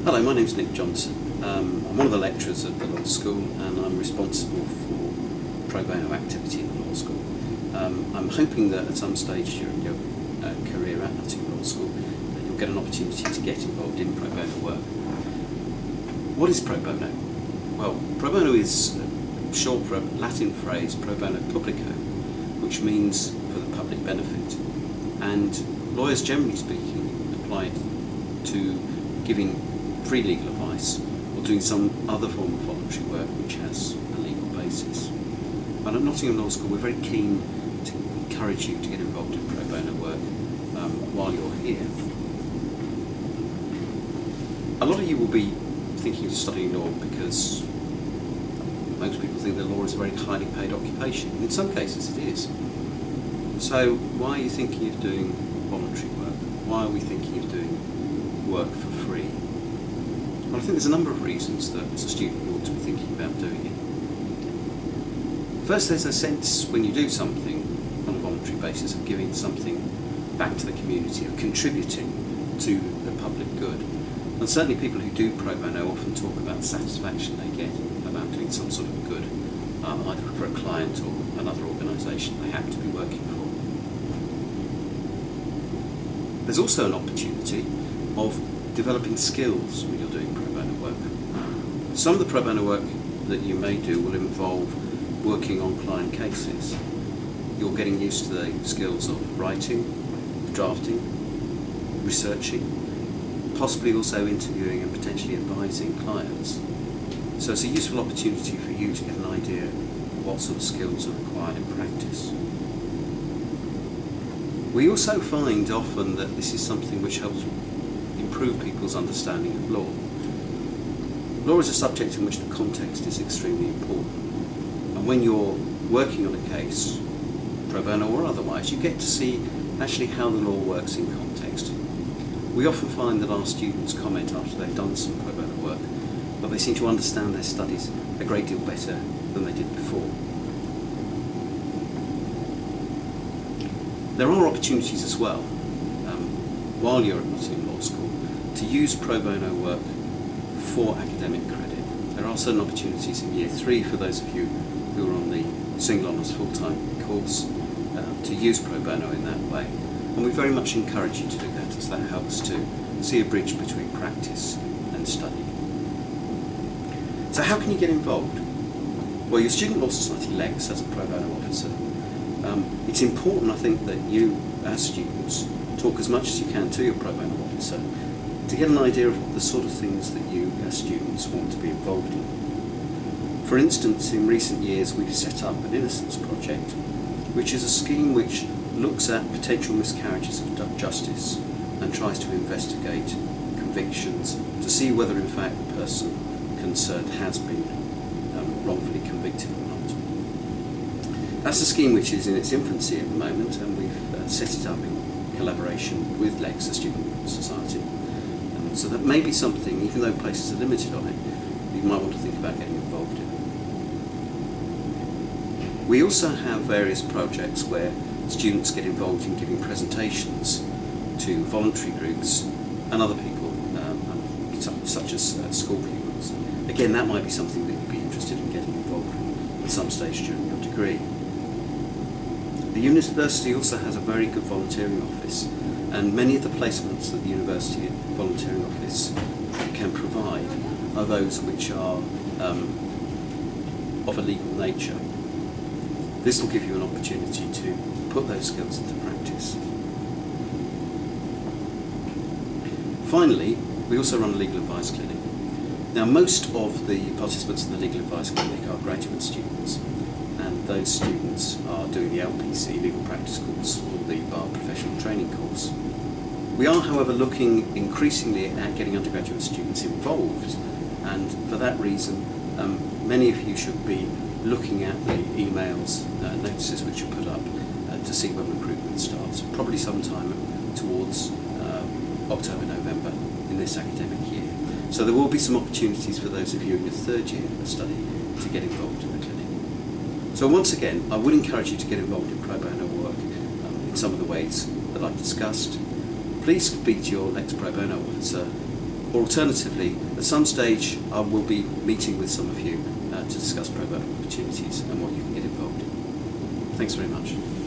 Hello, my name's Nick Johnson. I'm one of the lecturers at the law school and I'm responsible for pro bono activity in the law school. I'm hoping that at some stage during your career at Nottingham Law School that you'll get an opportunity to get involved in pro bono work. What is pro bono? Well, pro bono is short for a Latin phrase, pro bono publico, which means for the public benefit. And lawyers, generally speaking, apply it to giving free legal advice or doing some other form of voluntary work which has a legal basis. And at Nottingham Law School we're very keen to encourage you to get involved in pro bono work while you're here. A lot of you will be thinking of studying law because most people think that law is a very highly paid occupation, and in some cases it is. So why are you thinking of doing voluntary work? Why are we thinking of doing work for free? Well, I think there's a number of reasons that as a student you ought to be thinking about doing it. First, there's a sense when you do something on a voluntary basis of giving something back to the community, of contributing to the public good. And certainly people who do pro bono often talk about the satisfaction they get about doing some sort of good, either for a client or another organisation they happen to be working for. There's also an opportunity of developing skills when you're doing pro bono work. Some of the pro bono work that you may do will involve working on client cases. You're getting used to the skills of writing, drafting, researching, possibly also interviewing and potentially advising clients. So it's a useful opportunity for you to get an idea of what sort of skills are required in practice. We also find often that this is something which helps improve people's understanding of law. Law is a subject in which the context is extremely important. And when you're working on a case, pro bono or otherwise, you get to see actually how the law works in context. We often find that our students comment after they've done some pro bono work that they seem to understand their studies a great deal better than they did before. There are opportunities as well, while you're at Nottingham Law School, to use pro bono work for academic credit. There are certain opportunities in Year 3 for those of you who are on the single honours full-time course to use pro bono in that way. And we very much encourage you to do that, as that helps to see a bridge between practice and study. So how can you get involved? Well, your Student Law Society LEX as a pro bono officer. It's important, I think, that you, as students, talk as much as you can to your pro bono officer to get an idea of the sort of things that you, as students, want to be involved in. For instance, in recent years we've set up an Innocence Project, which is a scheme which looks at potential miscarriages of justice and tries to investigate convictions to see whether in fact the person concerned has been wrongfully convicted or not. That's a scheme which is in its infancy at the moment, and we've set it up in collaboration with LEX, the Student Law Society. So that may be something, even though places are limited on it, you might want to think about getting involved in. We also have various projects where students get involved in giving presentations to voluntary groups and other people, such as school pupils. Again, that might be something that you'd be interested in getting involved in at some stage during your degree. The university also has a very good volunteering office, and many of the placements that the university volunteering office can provide are those which are of a legal nature. This will give you an opportunity to put those skills into practice. Finally, we also run a legal advice clinic. Now, most of the participants in the legal advice clinic are graduate students, and those students are doing the LPC, Legal Practice course, or the Bar Professional Training course. We are, however, looking increasingly at getting undergraduate students involved, and for that reason, many of you should be looking at the emails, notices which are put up to see when recruitment starts, probably sometime towards October, November in this academic year. So there will be some opportunities for those of you in your third year of study to get involved in the clinic. So once again, I would encourage you to get involved in pro bono work in some of the ways that I've discussed. Please speak to your LEX pro bono officer Or alternatively, at some stage I will be meeting with some of you to discuss pro bono opportunities and what you can get involved in. Thanks very much.